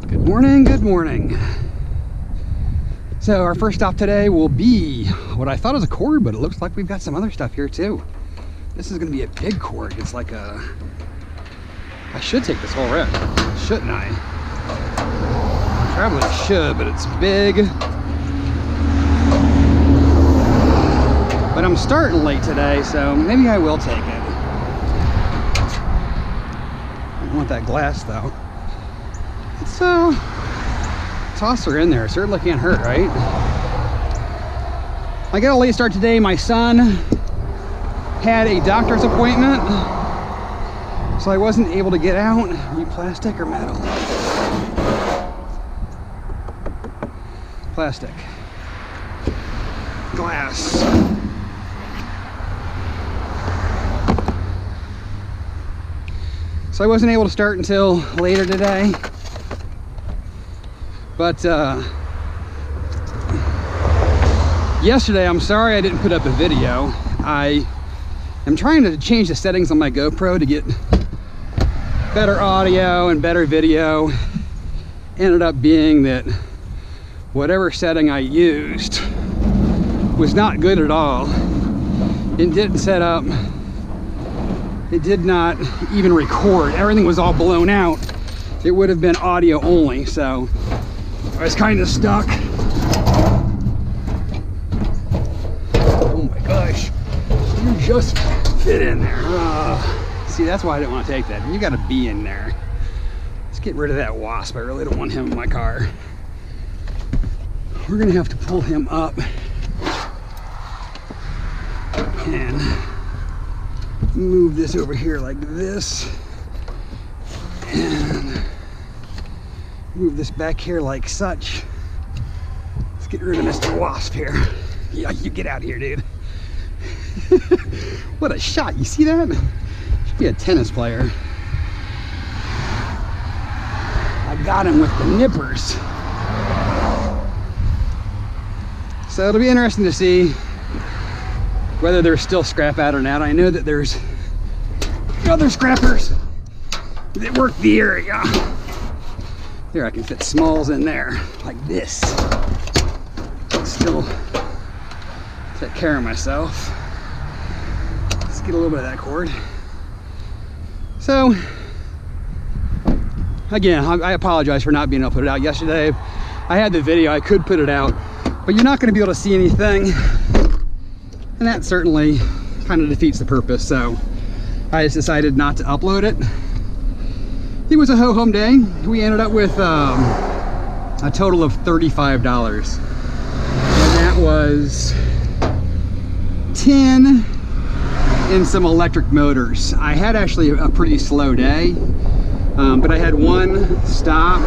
Good morning, good morning. So our first stop today will be what I thought was a cord, but it looks like we've got some other stuff here too. This is gonna be a big cord. It's like a, I should take this whole rip, shouldn't I? Probably should, but it's big. But I'm starting late today, so maybe I will take it. I don't want that glass though. So, toss her in there. Certainly can't hurt, right? I got a late start today. My son had a doctor's appointment, so I wasn't able to get out. Are you plastic or metal? Plastic. Glass. So I wasn't able to start until later today. But yesterday, I'm sorry I didn't put up a video. I am trying to change the settings on my GoPro to get better audio and better video. Ended up being that whatever setting I used was not good at all. It didn't set up. It did not even record. Everything was all blown out. It would have been audio only, so I was kind of stuck. Oh my gosh, you just fit in there. See, that's why I didn't want to take that. You got to be in there. Let's get rid of that wasp. I really don't want him in my car. We're gonna have to pull him up and move this over here like this, and move this back here like such. Let's get rid of Mr. Wasp here. Yeah, you get out of here, dude. What a shot, you see that? Should be a tennis player. I got him with the nippers. So it'll be interesting to see whether there's still scrap out or not. I know that there's other scrappers that work the area. There, I can fit smalls in there, like this. Still take care of myself. Let's get a little bit of that cord. So, again, I apologize for not being able to put it out yesterday. I had the video, I could put it out, but you're not gonna be able to see anything. And that certainly kind of defeats the purpose, so I just decided not to upload it. It was a ho-hum day. We ended up with a total of $35. And that was 10 and some electric motors. I had actually a pretty slow day, but I had one stop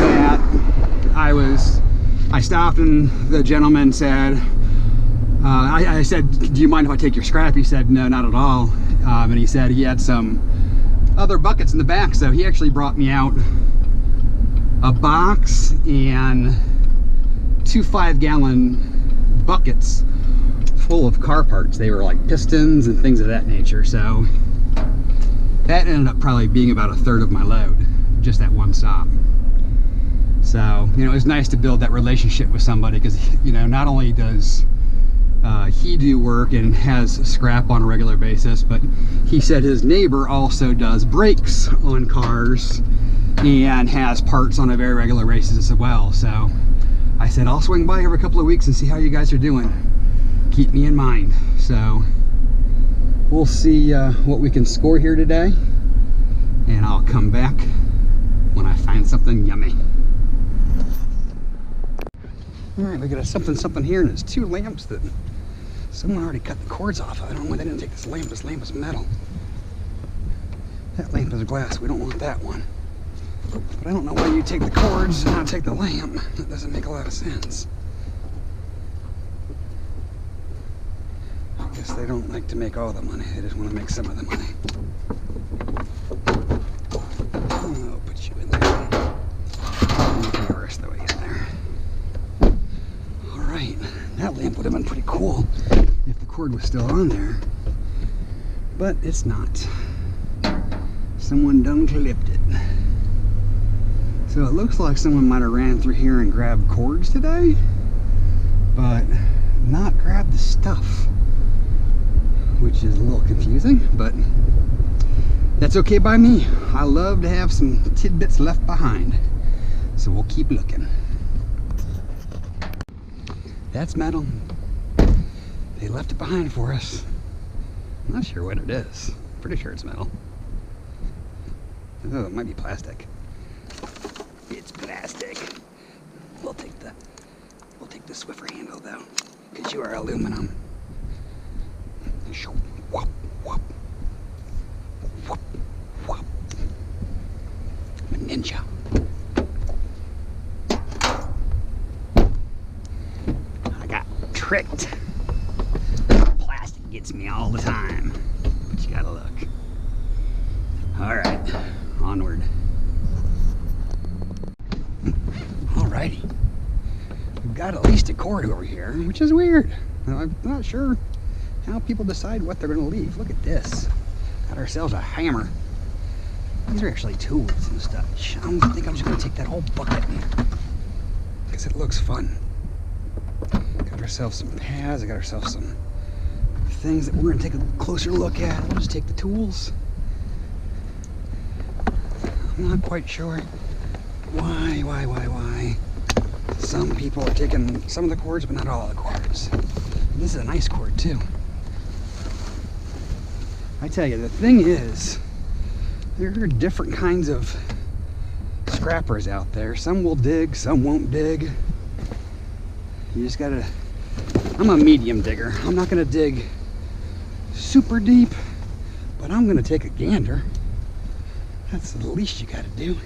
that I stopped, and the gentleman said, I said, do you mind if I take your scrap? He said, no, not at all. And he said he had some other buckets in the back, so he actually brought me out a box and 2 5-gallon buckets full of car parts. They were like pistons and things of that nature, so that ended up probably being about 1/3 of my load, just that one stop. So, you know, it was nice to build that relationship with somebody, because, you know, not only does he do work and has scrap on a regular basis, but he said his neighbor also does brakes on cars and has parts on a very regular basis as well. So I said, I'll swing by every couple of weeks and see how you guys are doing. Keep me in mind. So we'll see what we can score here today, and I'll come back when I find something yummy. All right, we got a something here, and it's 2 lamps that someone already cut the cords off. I don't know why they didn't take this lamp. This lamp is metal. That lamp is glass. We don't want that one. But I don't know why you take the cords and not take the lamp. That doesn't make a lot of sense. I guess they don't like to make all the money. They just want to make some of the money. I'll put you in there. You can rest the way in there. All right. That lamp would have been pretty cool if the cord was still on there, but it's not. Someone done clipped it. So it looks like someone might have ran through here and grabbed cords today, but not grabbed the stuff, which is a little confusing, but that's okay by me. I love to have some tidbits left behind, so we'll keep looking. That's metal. They left it behind for us. I'm not sure what it is. Pretty sure it's metal. Oh, it might be plastic. It's plastic. We'll take the Swiffer handle though, because you are aluminum. Whop, whop. Whop, whop. I'm a ninja. I got tricked. Plastic gets me all the time, but you gotta look. All right, onward. Alrighty, we've got at least a cord over here, which is weird. I'm not sure how people decide what they're going to leave. Look at this. Got ourselves a hammer. These are actually tools and stuff. I think I'm just going to take that whole bucket because it looks fun. Got ourselves some pads. I got ourselves some things that we're going to take a closer look at. We'll just take the tools. I'm not quite sure why. Some people are taking some of the cords, but not all the cords. And this is a nice cord too. I tell you, the thing is, there are different kinds of scrappers out there. Some will dig, some won't dig. You just gotta, I'm a medium digger. I'm not gonna dig super deep, but I'm gonna take a gander. That's the least you gotta do.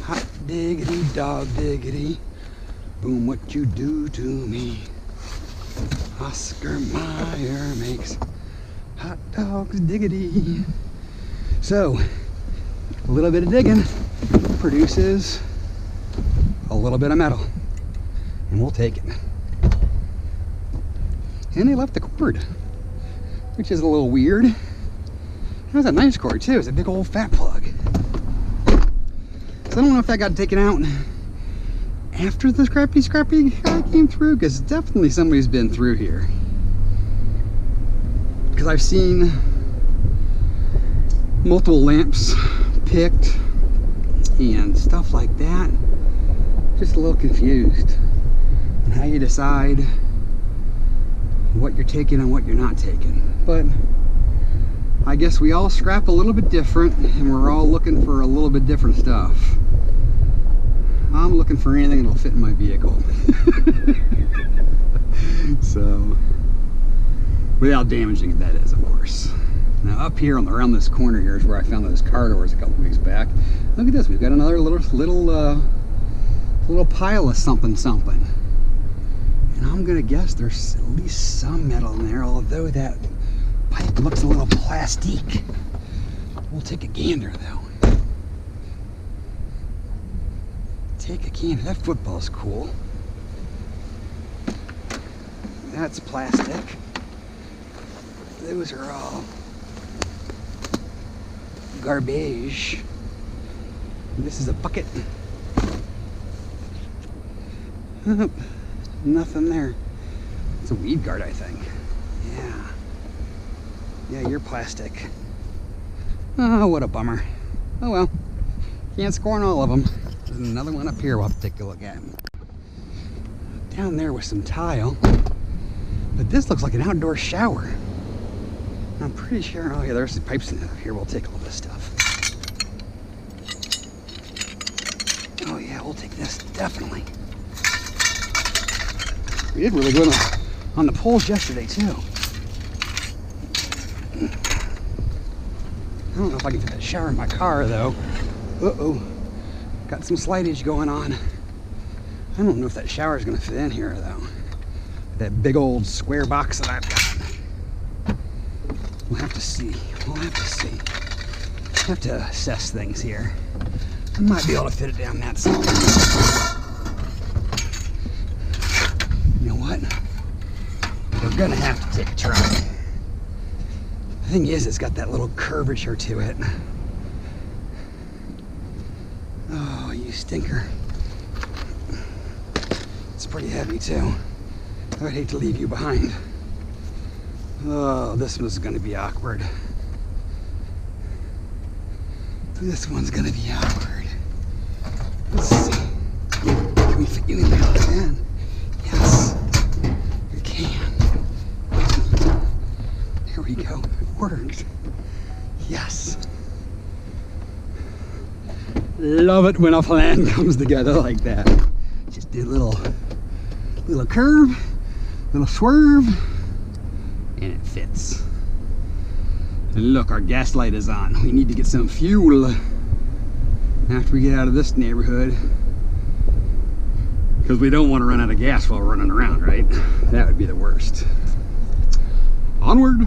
Hot diggity, dog diggity, boom, what you do to me. Oscar Mayer makes hot dogs diggity. So, a little bit of digging produces a little bit of metal, and we'll take it. And they left the cord, which is a little weird. That's a nice cord too. It's a big old fat plug. So I don't know if that got taken out after the scrappy guy came through, because definitely somebody's been through here. Because I've seen multiple lamps picked and stuff like that. Just a little confused on how you decide what you're taking and what you're not taking. But I guess we all scrap a little bit different, and we're all looking for a little bit different stuff. I'm looking for anything that'll fit in my vehicle. So, without damaging it, that is, of course. Now up here around this corner here is where I found those car doors a couple weeks back. Look at this, we've got another little pile of something. And I'm gonna guess there's at least some metal in there, although that pipe looks a little plastic. We'll take a gander though. Take a gander. That football's cool. That's plastic. Those are all garbage. This is a bucket. Nothing there. It's a weed guard, I think. Yeah, you're plastic. Oh, what a bummer. Oh well. Can't score on all of them. There's another one up here we'll have to take a look at. Down there with some tile. But this looks like an outdoor shower. I'm pretty sure, oh yeah, there's some pipes in here. We'll take all this stuff. Oh yeah, we'll take this, definitely. We did really good on the poles yesterday too. I don't know if I can fit that shower in my car though. Uh-oh, got some slightage going on. I don't know if that shower is gonna fit in here though. That big old square box that I've got. We'll have to see. We'll have to see. Have to assess things here. I might be able to fit it down that side. You know what? We're gonna have to take a try. The thing is, it's got that little curvature to it. you stinker. It's pretty heavy too. I would hate to leave you behind. Oh, this one's gonna be awkward. This one's gonna be awkward. Let's see. Can we fit you in there again? Yes, we can. There we go. It worked. Yes. Love it when a plan comes together like that. Just do a little curve, little swerve, and it fits. And look, our gas light is on. We need to get some fuel after we get out of this neighborhood, because we don't want to run out of gas while we're running around, right? That would be the worst. Onward.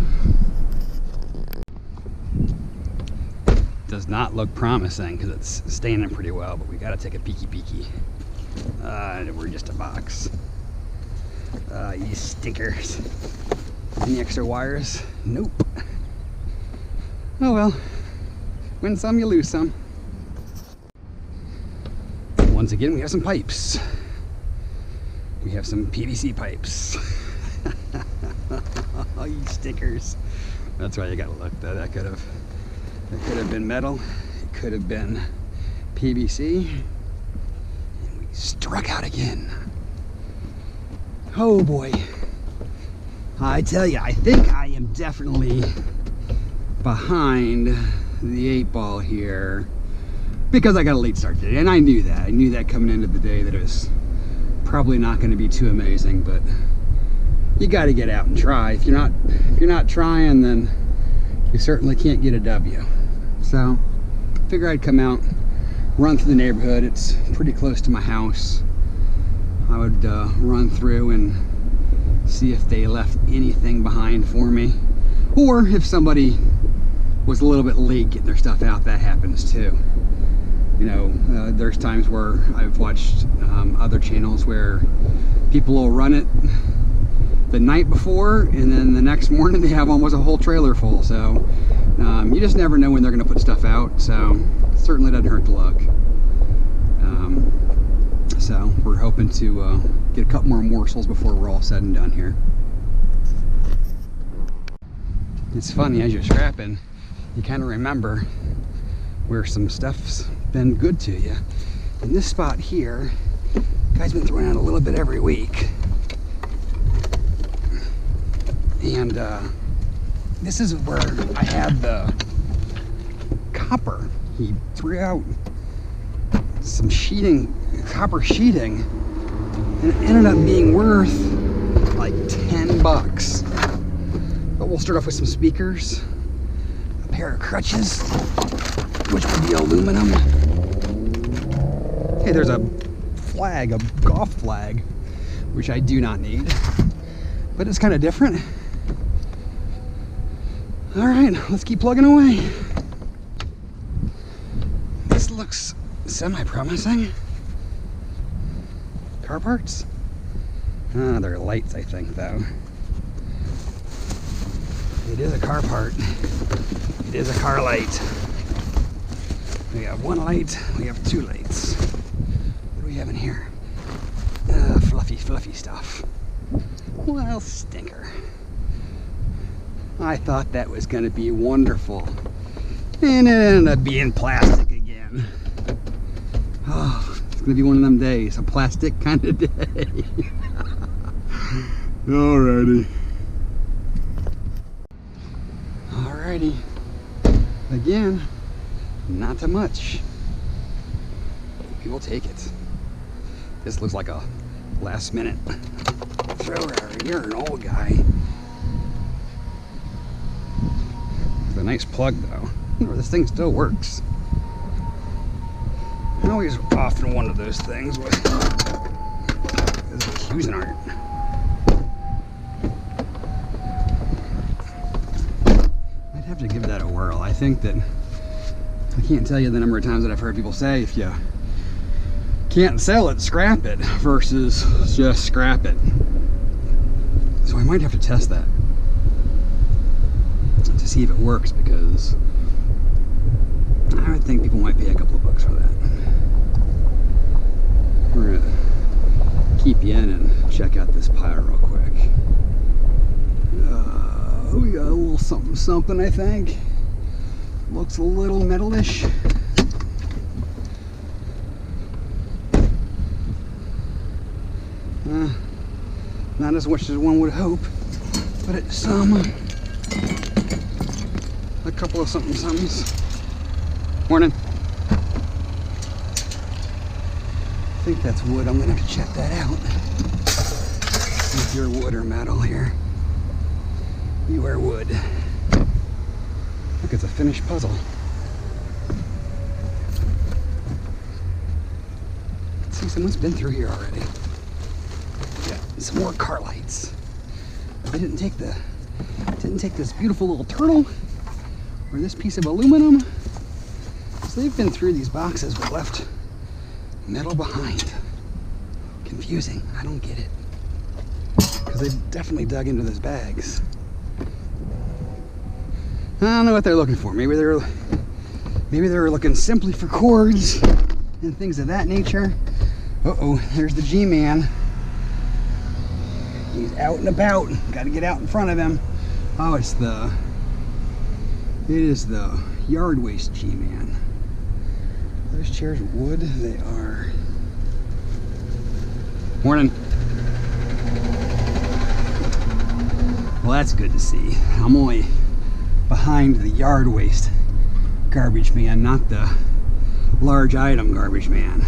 Does not look promising because it's standing pretty well, but we got to take a peeky. We're just a box. You stinkers. Any extra wires? Nope. Oh well. Win some, you lose some. Once again, we have some pipes. We have some PVC pipes. Oh, you stickers. That's why you gotta look. That could have been metal. It could have been PVC. And we struck out again. Oh boy. I tell you, I think I am definitely behind the 8-ball here because I got a late start today, and I knew that. I knew that coming into the day that it was probably not going to be too amazing, but you got to get out and try. If you're not trying, then you certainly can't get a W. So, figure I'd come out, run through the neighborhood. It's pretty close to my house. I would run through and see if they left anything behind for me, or if somebody was a little bit late getting their stuff out. That happens too. You know, there's times where I've watched other channels where people will run it the night before, and then the next morning they have almost a whole trailer full. So you just never know when they're going to put stuff out. So it certainly doesn't hurt to look. So we're hoping to get a couple more morsels before we're all said and done here. It's funny, as you're scrapping, you kind of remember where some stuff's been good to you. In this spot here, guy's been throwing out a little bit every week. And this is where I had the copper. He threw out some sheeting, copper sheeting, and it ended up being worth like 10 bucks. But we'll start off with some speakers, a pair of crutches, which would be aluminum. Hey, there's a flag, a golf flag, which I do not need, but it's kind of different. All right, let's keep plugging away. This looks semi-promising. Car parts? They're lights, I think, though. It is a car part. It is a car light. We have one light, we have two lights. What do we have in here? Fluffy stuff. Well, stinker. I thought that was going to be wonderful, and it ended up being plastic again. Oh, it's going to be one of them days, a plastic kind of day. Alrighty. Again, not too much. We will take it. This looks like a last minute thrower. You're an old guy. It's a nice plug though. This thing still works. I always often one of those things with Cuisinart. I'd have to give that a whirl. I think that I can't tell you the number of times that I've heard people say if you can't sell it, scrap it, versus just scrap it. So I might have to test that to see if it works, because I would think people might pay a couple of bucks for that. keep you in and check out this pile real quick. We got a little something something, I think. Looks a little metalish. Not as much as one would hope, but it's some. A couple of something somethings. Morning. I think that's wood. I'm gonna have to check that out. If you're wood or metal here. You are wood. Look, it's a finished puzzle. Let's see, someone's been through here already. Yeah, some more car lights. They didn't take this beautiful little turtle or this piece of aluminum. So they've been through these boxes but left metal behind. Confusing. I don't get it. Because they definitely dug into those bags. I don't know what they're looking for. Maybe they were looking simply for cords and things of that nature. Uh-oh, there's the G-Man. He's out and about. Got to get out in front of him. Oh, it is the yard waste G-Man. Those chairs wood, they are. Morning. Well, that's good to see. I'm only behind the yard waste garbage man, not the large item garbage man.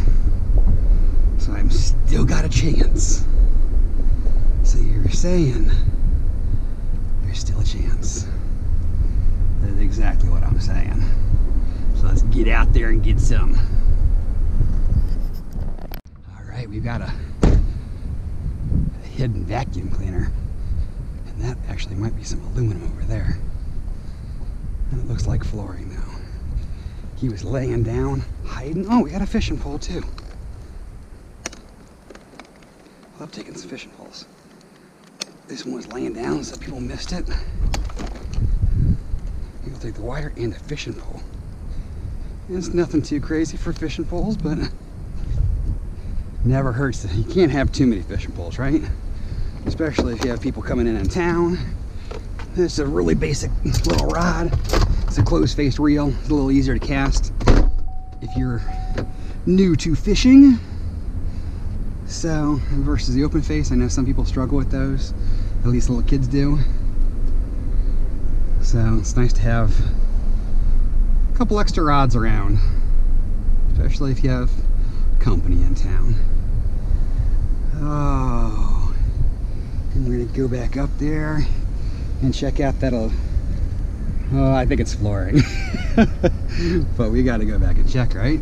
So I'm still got a chance. So you're saying there's still a chance. That is exactly what I'm saying. So let's get out there and get some. All right, we've got a hidden vacuum cleaner. And that actually might be some aluminum over there. And it looks like flooring now. He was laying down, hiding. Oh, we got a fishing pole too. I love taking some fishing poles. This one was laying down so people missed it. You'll take the wire and the fishing pole. It's nothing too crazy for fishing poles, but never hurts. You can't have too many fishing poles, right? Especially if you have people coming in town. This is a really basic little rod. It's a closed-faced reel. It's a little easier to cast if you're new to fishing. So, versus the open face, I know some people struggle with those. At least little kids do. So, it's nice to have a couple extra rods around. Especially if you have company in town. Oh. And we're gonna go back up there and check out that. Oh, I think it's flooring. But we gotta go back and check, right?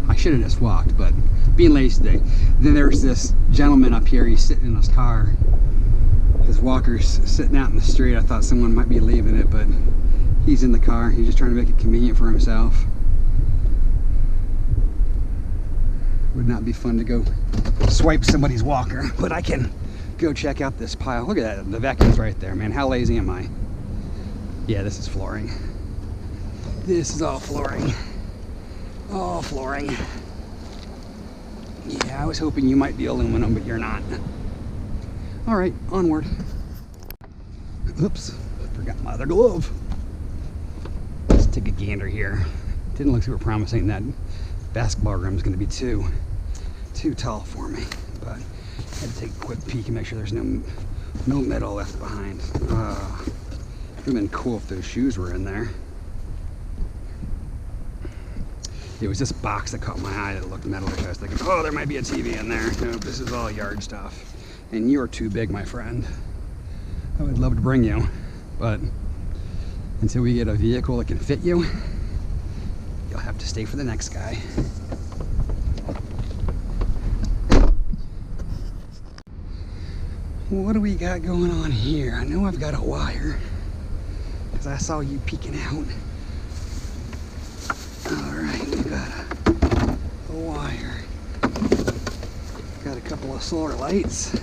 I should have just walked, but being lazy today. Then there's this gentleman up here. He's sitting in his car. His walker's sitting out in the street. I thought someone might be leaving it, but he's in the car. He's just trying to make it convenient for himself. Would not be fun to go swipe somebody's walker, but I can go check out this pile. Look at that, the vacuum's right there, man. How lazy am I? Yeah, this is flooring. This is all flooring. All flooring. Yeah, I was hoping you might be aluminum, but you're not. All right, onward. Oops, forgot my other glove. Let's take a gander here. Didn't look super promising. That basketball room is going to be too tall for me, but I had to take a quick peek and make sure there's no metal left behind. It would have been cool if those shoes were in there. It was this box that caught my eye that looked metalish. I was thinking, oh, there might be a TV in there. No, this is all yard stuff. And you are too big, my friend. I would love to bring you, but until we get a vehicle that can fit you, you'll have to stay for the next guy. What do we got going on here? I know I've got a wire, because I saw you peeking out. Alright, we got a wire. Got a couple of solar lights.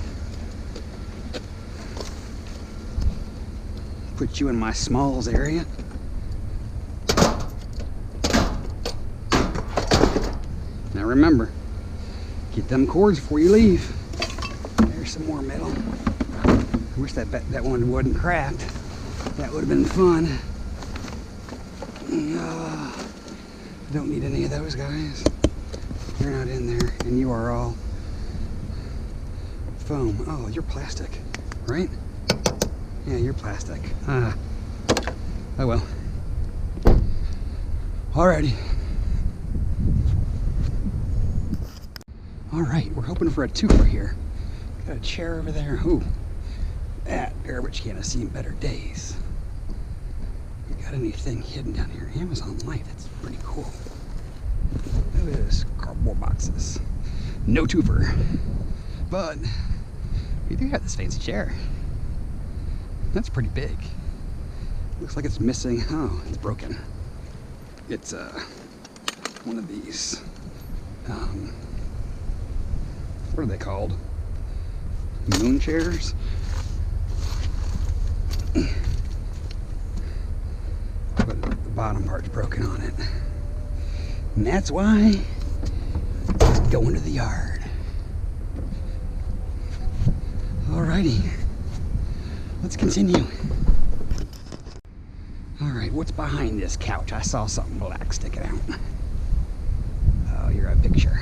Put you in my smalls area. Now remember, Get them cords before you leave. There's some more metal. I wish that one wasn't cracked. That would have been fun. Don't need any of those guys. They're not in there, and you are all foam. Oh, you're plastic, right? Yeah, you're plastic. Oh well. Alrighty. Alright, we're hoping for a twofer here. Got a chair over there. Ooh, that garbage can have seen better days. You got anything hidden down here? Amazon Light, that's pretty cool. Look at this, cardboard boxes. No twofer. But we do have this fancy chair. That's pretty big. Looks like it's missing. Oh, it's broken. It's one of these. What are they called? Moon chairs? But the bottom part's broken on it. And that's why it's going to the yard. Alrighty. Let's continue. Alright, what's behind this couch? I saw something black sticking out. Oh, you're a picture.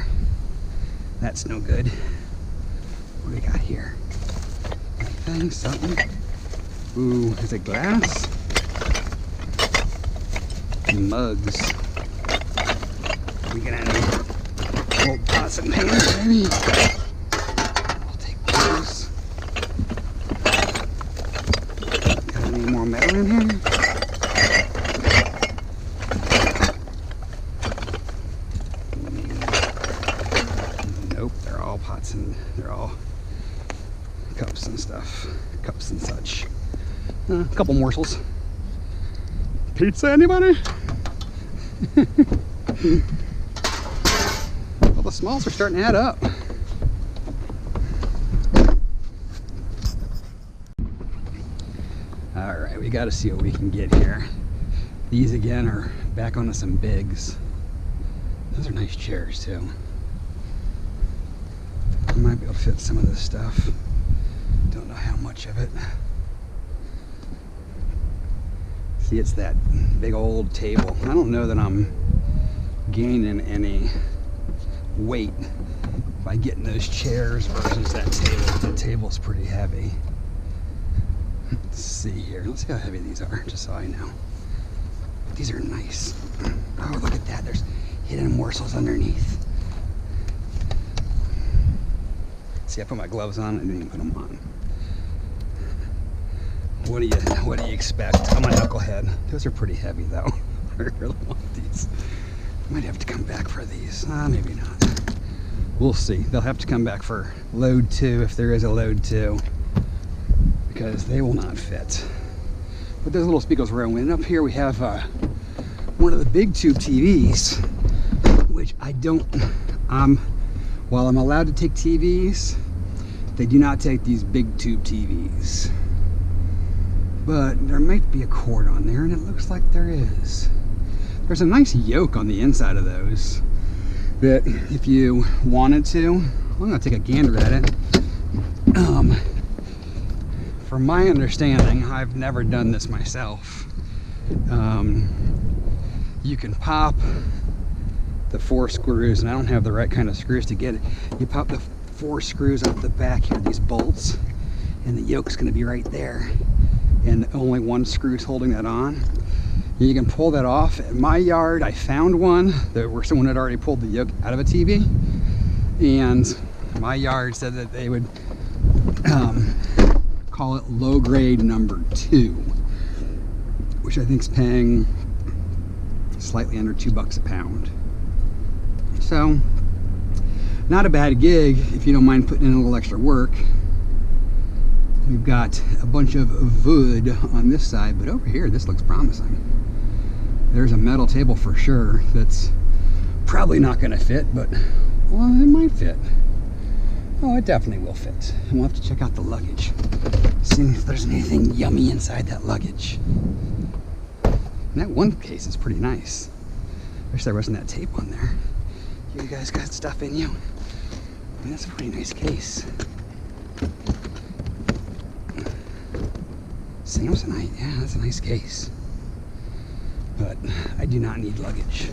That's no good. What do we got here? Anything? Something? Ooh, is it glass? Mugs. We got any old pots and pans, maybe? I'll take those. Got any more metal in here? Nope, they're all pots and they're all cups and stuff. Cups and such. A couple morsels. Pizza, anybody? Well, the smalls are starting to add up. All right, we got to see what we can get here. These again are back onto some bigs. Those are nice chairs too. I might be able to fit some of this stuff. Don't know how much of it. See, it's that big old table. I don't know that I'm gaining any weight by getting those chairs versus that table. The table's pretty heavy. Let's see here. Let's see how heavy these are, just so I know. These are nice. Oh, look at that. There's hidden morsels underneath. See, I put my gloves on. I didn't even put them on. What do you expect? I'm a knucklehead. Those are pretty heavy though. I really want these. Might have to come back for these. Maybe not. We'll see. They'll have to come back for load 2 if there is a load 2, because they will not fit. But those little speakers were in. Up here we have one of the big tube TVs, which I don't. While I'm allowed to take TVs, they do not take these big tube TVs. But there might be a cord on there, and it looks like there is. There's a nice yoke on the inside of those that if you wanted to, I'm gonna take a gander at it. From my understanding, I've never done this myself. You can pop the 4 screws, and I don't have the right kind of screws to get it. You pop the 4 screws out the back here, these bolts, and the yoke's gonna be right there. And only 1 screw is holding that on. You can pull that off. At my yard, I found one where someone had already pulled the yoke out of a TV, and my yard said that they would call it low grade number 2, which I think is paying slightly under $2 a pound. So, not a bad gig if you don't mind putting in a little extra work. We've got a bunch of wood on this side, but over here, this looks promising. There's a metal table for sure that's probably not going to fit, but, well, it might fit. Oh, it definitely will fit. And we'll have to check out the luggage. See if there's anything yummy inside that luggage. And that one case is pretty nice. Wish there wasn't that tape on there. You guys got stuff in you? That's a pretty nice case. Samsonite, yeah, that's a nice case. But I do not need luggage.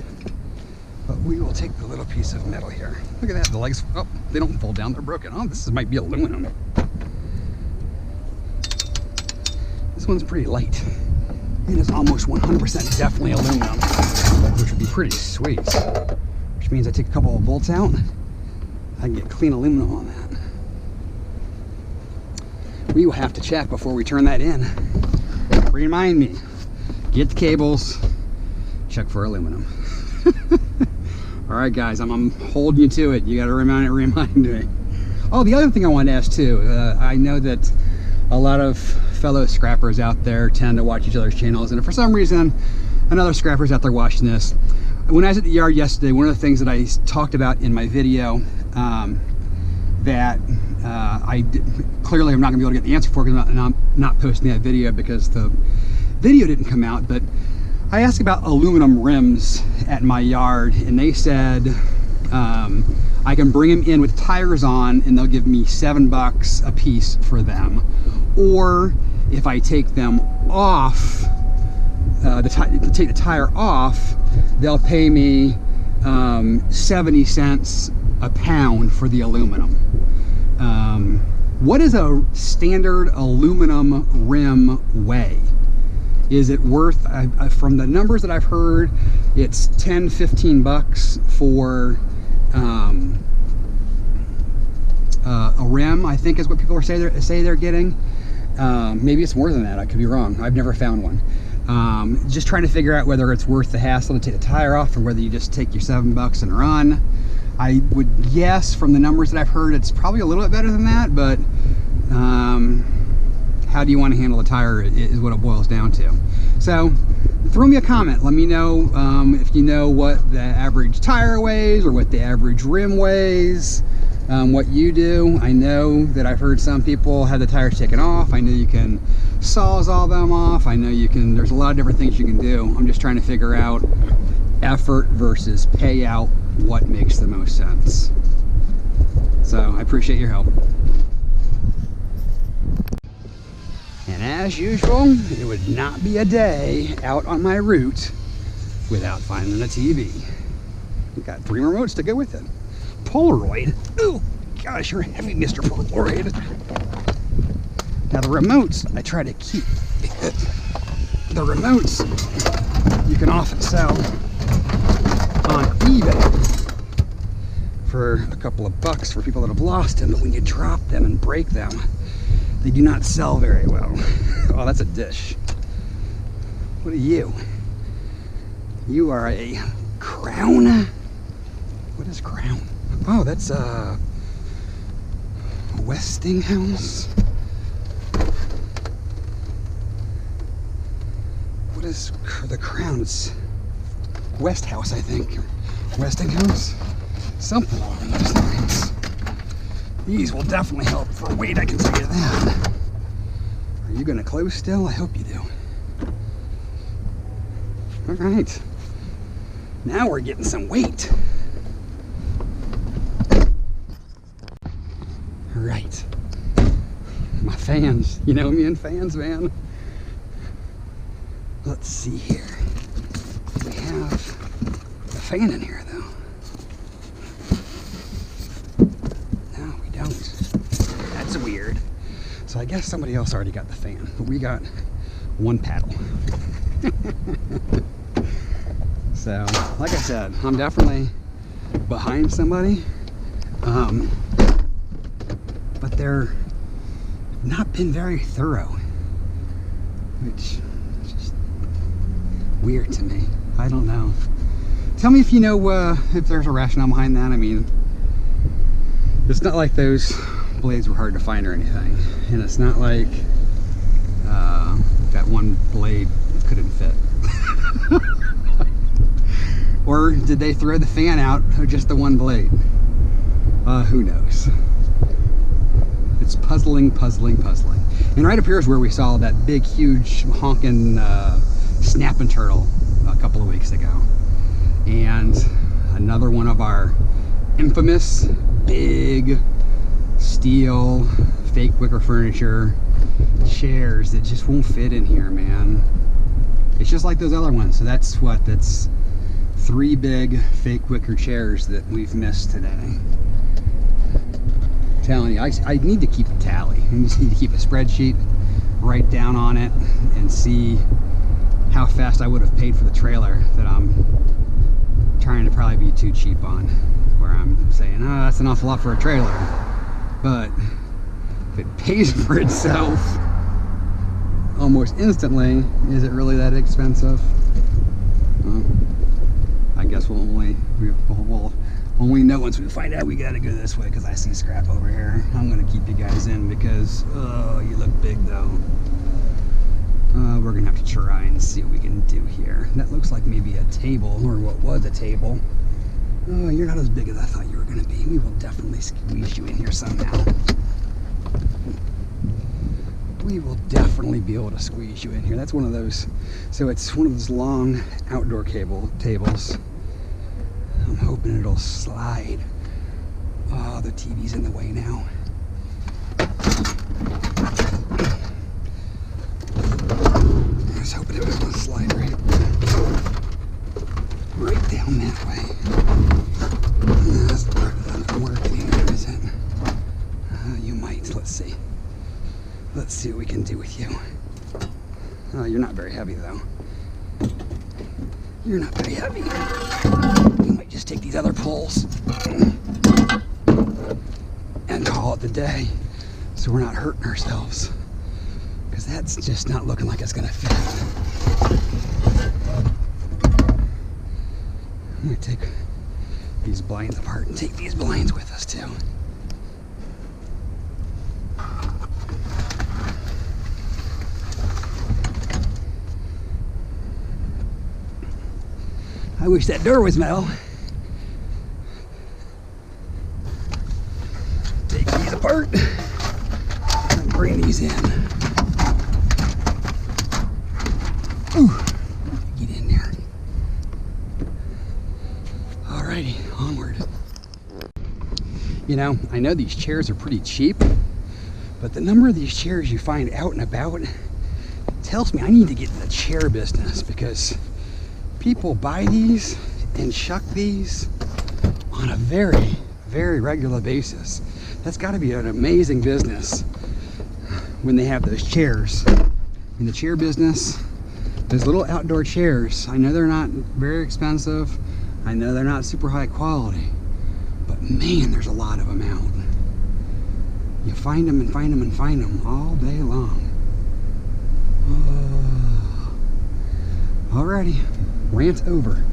But we will take the little piece of metal here. Look at that, the legs, oh, they don't fold down, they're broken. Oh, this might be aluminum. This one's pretty light. And it's almost 100% definitely aluminum, which would be pretty sweet. Which means I take a couple of bolts out, I can get clean aluminum on that. We will have to check before we turn that in. Remind me, get the cables, check for aluminum. All right, guys, I'm holding you to it. You got to remind me. Oh, the other thing I wanted to ask too, I know that a lot of fellow scrappers out there tend to watch each other's channels, and if for some reason another scrapper's out there watching this, when I was at the yard yesterday, one of the things that I talked about in my video that clearly I'm not gonna be able to get the answer for because I'm not posting that video because the video didn't come out, but I asked about aluminum rims at my yard, and they said I can bring them in with tires on and they'll give me $7 a piece for them. Or if I take them off, take the tire off, they'll pay me 70 cents a pound for the aluminum. What is a standard aluminum rim weigh? Is it worth, from the numbers that I've heard, it's 10-15 bucks for a rim, I think is what people say they're getting. Maybe it's more than that, I could be wrong. I've never found one. Just trying to figure out whether it's worth the hassle to take the tire off or whether you just take your $7 and run. I would guess from the numbers that I've heard it's probably a little bit better than that, but how do you want to handle the tire is what it boils down to. So throw me a comment, let me know if you know what the average tire weighs or what the average rim weighs, what you do. I know that I've heard some people have the tires taken off. I know you can sawzall them off. I know you can, there's a lot of different things you can do. I'm just trying to figure out effort versus payout, what makes the most sense. So I appreciate your help. And as usual, it would not be a day out on my route without finding a TV. We got 3 remotes to go with it. Polaroid. Oh gosh, you're heavy, Mr. Polaroid. Now the remotes, I try to keep. The remotes you can often sell on eBay for a couple of bucks for people that have lost them, but when you drop them and break them, they do not sell very well. Oh, that's a dish. What are you? You are a Crown? What is Crown? Oh, that's Westinghouse. What is the Crown? It's Westhouse, I think. Westinghouse? Something along those lines. These will definitely help for weight, I can tell you that. Are you gonna close still? I hope you do. All right. Now we're getting some weight. All right. My fans. You know me and fans, man. Let's see here. We have a fan in here, though. No, we don't. That's weird. So I guess somebody else already got the fan, but we got one paddle. So, like I said, I'm definitely behind somebody, but they're not been very thorough, which is just weird to me. I don't know. Tell me if you know if there's a rationale behind that. I mean, it's not like those blades were hard to find or anything, and it's not like that one blade couldn't fit. Or did they throw the fan out or just the one blade? Who knows? It's puzzling, puzzling, puzzling. And right up here is where we saw that big, huge, honking snapping turtle a couple of weeks ago. And another one of our infamous big steel fake wicker furniture chairs that just won't fit in here, man. It's just like those other ones. So that's 3 big fake wicker chairs that we've missed today. I'm telling you, I need to keep a tally. I just need to keep a spreadsheet, write down on it, and see how fast I would have paid for the trailer that I'm trying to probably be too cheap on, where I'm saying, oh, that's an awful lot for a trailer. But if it pays for itself almost instantly, is it really that expensive? I guess we'll only know once we find out we gotta go this way, because I see scrap over here. I'm gonna keep you guys in because, oh, you look big though. We're gonna have to try and see what we can do here. That looks like maybe a table, or what was a table. Oh, you're not as big as I thought you were gonna be. We will definitely squeeze you in here somehow. We will definitely be able to squeeze you in here. That's one of those, so it's one of those long outdoor tables. I'm hoping it'll slide. Oh, the TV's in the way now. I was hoping it was going to slide right down that way. That's not working, is it? You might. Let's see. Let's see what we can do with you. Oh, you're not very heavy though. You're not very heavy. We might just take these other pulls and call it the day, so we're not hurting ourselves, because that's just not looking like it's gonna fit. I'm gonna take these blinds apart and take these blinds with us too. I wish that door was metal. Take these apart and bring these in. Ooh, get in there. Alrighty, onward. You know, I know these chairs are pretty cheap, but the number of these chairs you find out and about tells me I need to get in the chair business, because people buy these and chuck these on a very, very regular basis. That's got to be an amazing business when they have those chairs. In the chair business, those little outdoor chairs, I know they're not very expensive, I know they're not super high quality, but man, there's a lot of them out. You find them and find them and find them all day long. Alrighty. Rant over.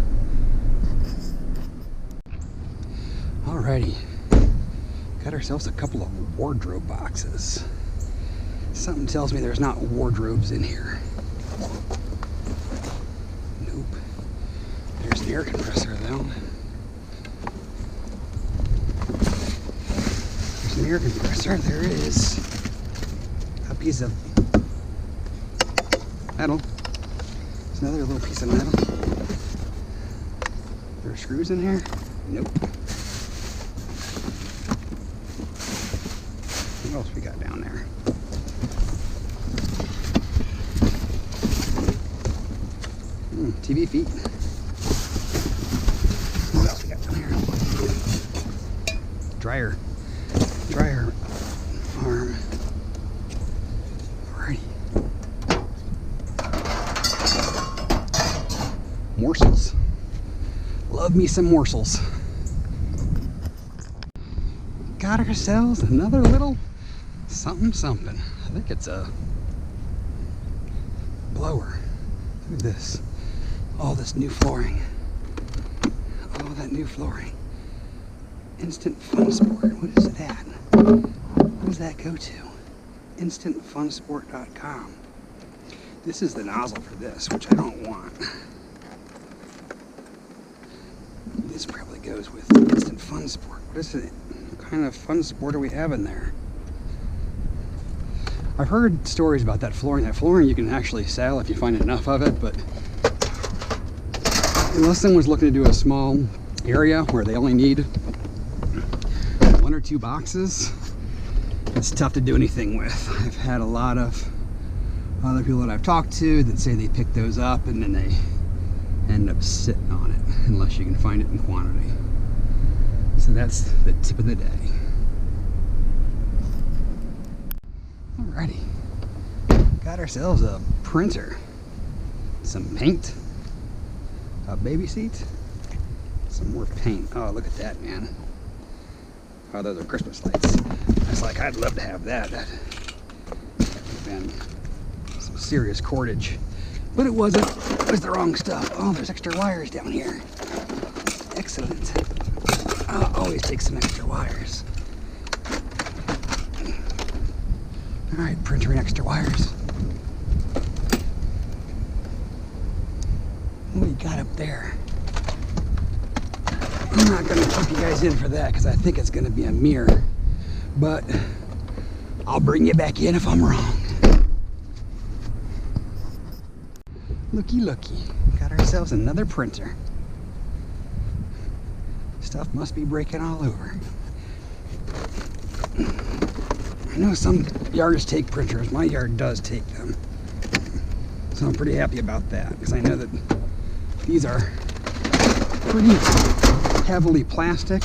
Alrighty, got ourselves a couple of wardrobe boxes. Something tells me there's not wardrobes in here. Nope. There's an air compressor though. There's an air compressor. There is a piece of metal. There's another little piece of metal. There are screws in here? Nope. What else we got down there? TV feet. What else we got down here? Dryer arm. Alrighty. Morsels. Love me some morsels. Got ourselves another little something. I think it's a blower. Look at this. All this new flooring. All that new flooring. Instant Fun Sport. What is that? What does that go to? InstantFunsport.com. This is the nozzle for this, which I don't want. This probably goes with Instant Fun Sport. What is it? What kind of fun sport do we have in there? I've heard stories about that flooring. That flooring you can actually sell if you find enough of it, but unless someone's looking to do a small area where they only need one 1 or 2 boxes, it's tough to do anything with. I've had a lot of other people that I've talked to that say they pick those up and then they end up sitting on it unless you can find it in quantity. So that's the tip of the day. Alrighty, got ourselves a printer, some paint, a baby seat, some more paint. Oh, look at that, man. Oh, those are Christmas lights. I was like, I'd love to have that. That would have been some serious cordage. But it wasn't. It was the wrong stuff. Oh, there's extra wires down here. Excellent. I'll always take some extra wires. All right, printer and extra wires. What do you got up there? I'm not gonna keep you guys in for that because I think it's gonna be a mirror. But I'll bring you back in if I'm wrong. Looky, looky. Got ourselves another printer. Stuff must be breaking all over. I know some yards take printers. My yard does take them. So I'm pretty happy about that because I know that these are pretty heavily plastic,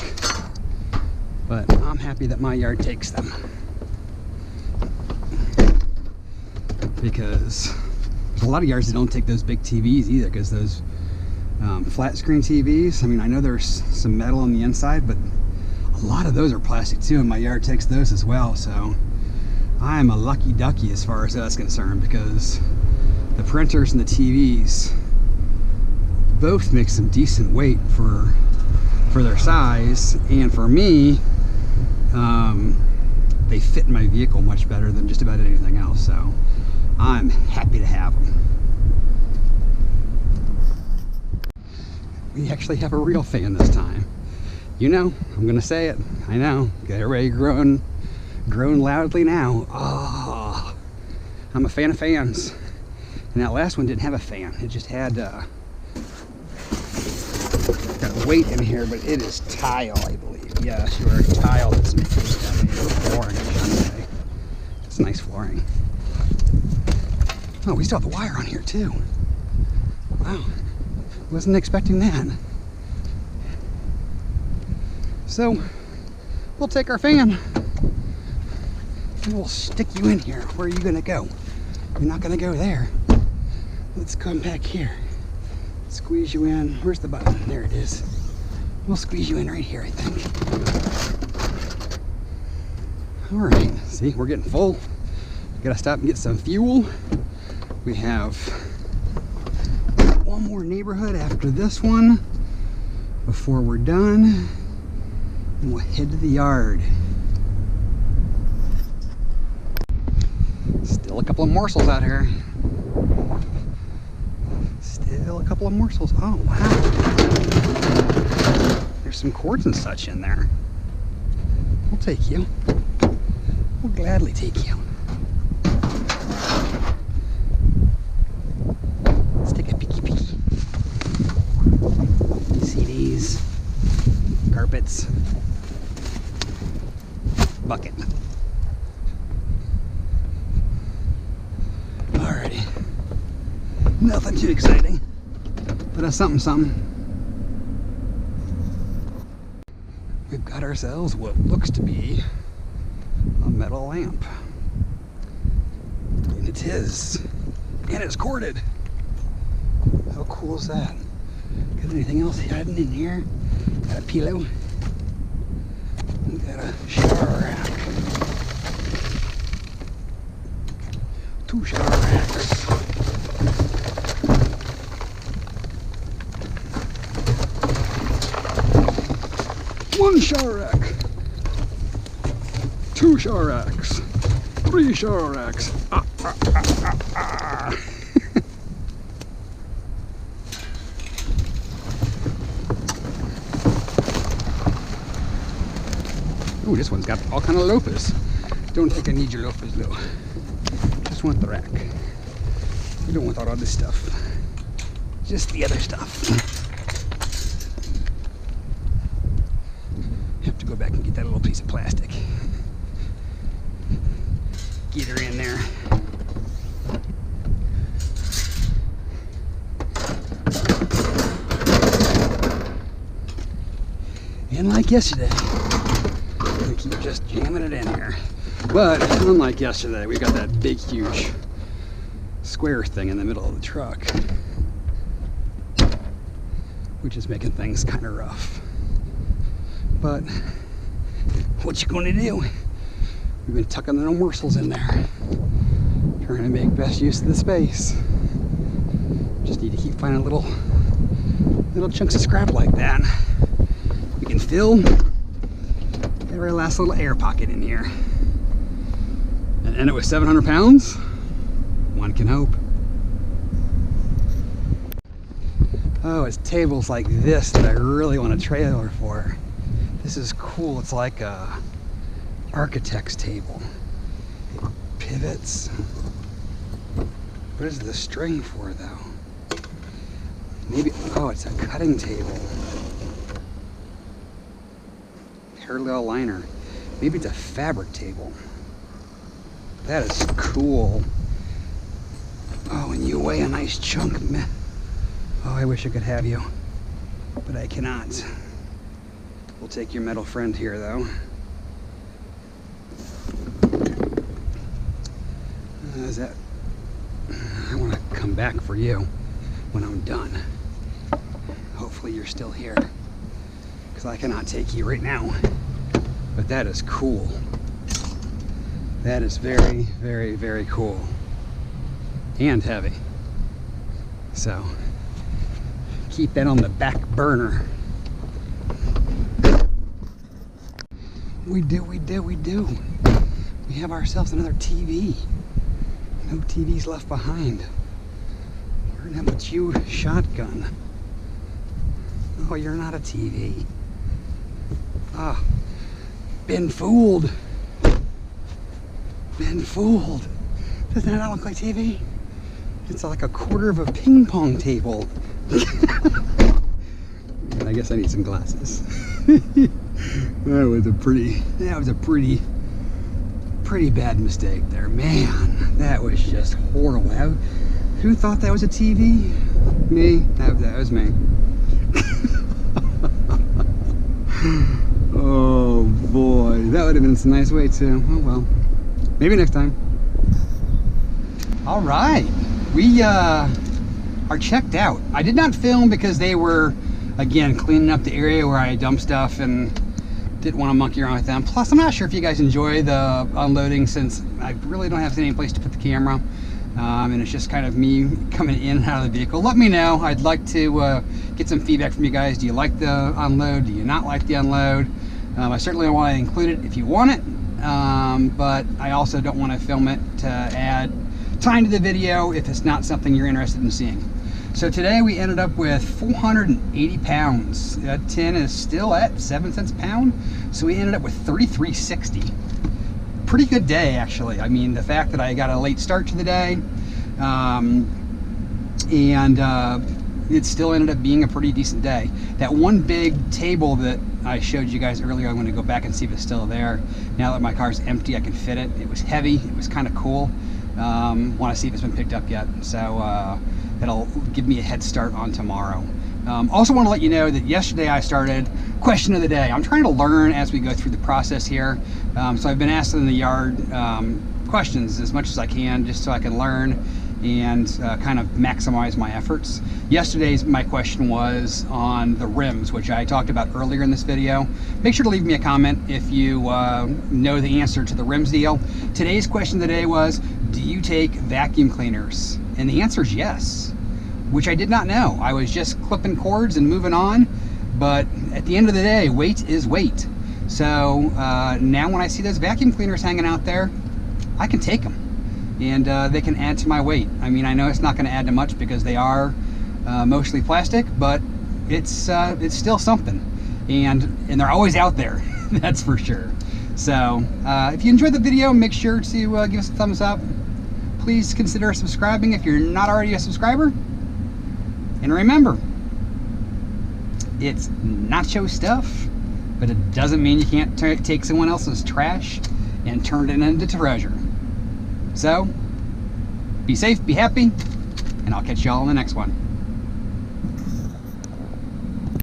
but I'm happy that my yard takes them. Because there's a lot of yards that don't take those big TVs either, because those flat screen TVs, I mean, I know there's some metal on the inside, but a lot of those are plastic too, and my yard takes those as well. So I'm a lucky ducky as far as that's concerned, because the printers and the TVs both make some decent weight for their size, and for me, they fit in my vehicle much better than just about anything else. So I'm happy to have them. We actually have a real fan this time. You know, I'm gonna say it. I know. Got everybody grown loudly now. Oh, I'm a fan of fans. And that last one didn't have a fan. It just had got weight in here, but it is tile, I believe. Yeah, sure, tile that's making flooring, I should say. It's nice flooring. Oh, we still have the wire on here too. Wow, wasn't expecting that. So, we'll take our fan and we'll stick you in here. Where are you gonna go? You're not gonna go there. Let's come back here. Squeeze you in. Where's the button? There it is. We'll squeeze you in right here, I think. All right, see, we're getting full. Gotta stop and get some fuel. We have one more neighborhood after this one before we're done. And we'll head to the yard. Still a couple of morsels out here. Still a couple of morsels. Oh, wow. There's some cords and such in there. We'll take you. We'll gladly take you. Let's take a peeky peeky. CDs, carpets, bucket. Alrighty. Nothing too exciting, but a something something. We've got ourselves what looks to be a metal lamp. And it is. And it's corded. How cool is that? Got anything else hidden in here? Got a pillow. We got a shower rack. 2 shower racks. One shower rack. 2 shower racks. 3 shower racks. Ooh, this one's got all kind of loafers. Don't think I need your loafers though. Just want the rack. You don't want all this stuff. Just the other stuff. Have to go back and get that little piece of plastic. Get her in there. And like yesterday, we keep just jamming it in here. But unlike yesterday, we got that big, huge square thing in the middle of the truck, which is making things kind of rough. But what you gonna do? We've been tucking the morsels in there, trying to make best use of the space. Just need to keep finding little chunks of scrap like that. We can fill every last little air pocket in here. And it was 700 pounds? One can hope. Oh, it's tables like this that I really want a trailer for. This is cool. It's like a architect's table. It pivots. What is the string for though? Maybe, oh, it's a cutting table. Parallel liner. Maybe it's a fabric table. That is cool. Oh, and you weigh a nice chunk. Oh, I wish I could have you, but I cannot. We'll take your metal friend here, though. Is that? I want to come back for you when I'm done. Hopefully you're still here, because I cannot take you right now. But that is cool. That is very, very, very cool. And heavy. So, keep that on the back burner. We do. We have ourselves another TV. No TVs left behind. We're gonna have you shotgun. Oh, you're not a TV. Ah, been fooled. Been fooled. Doesn't that not look like TV? It's like a quarter of a ping pong table. I guess I need some glasses. That was a pretty bad mistake there. Man, that was just horrible. Who thought that was a TV? Me? That was me. Oh boy, that would have been a nice way too. Oh well, maybe next time. All right, we are checked out. I did not film because they were, again, cleaning up the area where I dumped stuff and didn't want to monkey around with them. Plus, I'm not sure if you guys enjoy the unloading, since I really don't have any place to put the camera. And it's just kind of me coming in and out of the vehicle. Let me know. I'd like to get some feedback from you guys. Do you like the unload? Do you not like the unload? I certainly want to include it if you want it, but I also don't want to film it to add time to the video if it's not something you're interested in seeing. So today we ended up with 480 pounds. That tin is still at 7 cents a pound, so we ended up with 33.60. Pretty good day, actually. I mean, the fact that I got a late start to the day, it still ended up being a pretty decent day. That one big table that I showed you guys earlier, I'm going to go back and see if it's still there. Now that my car's empty, I can fit it. It was heavy. It was kind of cool. Want to see if it's been picked up yet. So that'll give me a head start on tomorrow. Also want to let you know that yesterday I started question of the day. I'm trying to learn as we go through the process here. So I've been asking in the yard questions as much as I can, just so I can learn and kind of maximize my efforts. Yesterday's my question was on the rims, which I talked about earlier in this video. Make sure to leave me a comment if you know the answer to the rims deal. Today's question of the day was, do you take vacuum cleaners? And the answer is yes, which I did not know. I was just clipping cords and moving on, but at the end of the day, weight is weight. So now when I see those vacuum cleaners hanging out there, I can take them. And they can add to my weight. I mean, I know it's not going to add to much because they are mostly plastic, but it's still something. And they're always out there, that's for sure. So if you enjoyed the video, make sure to give us a thumbs up. Please consider subscribing if you're not already a subscriber. And remember, it's Nacho stuff but it doesn't mean you can't take someone else's trash and turn it into treasure. So, be safe, be happy, and I'll catch y'all in the next one.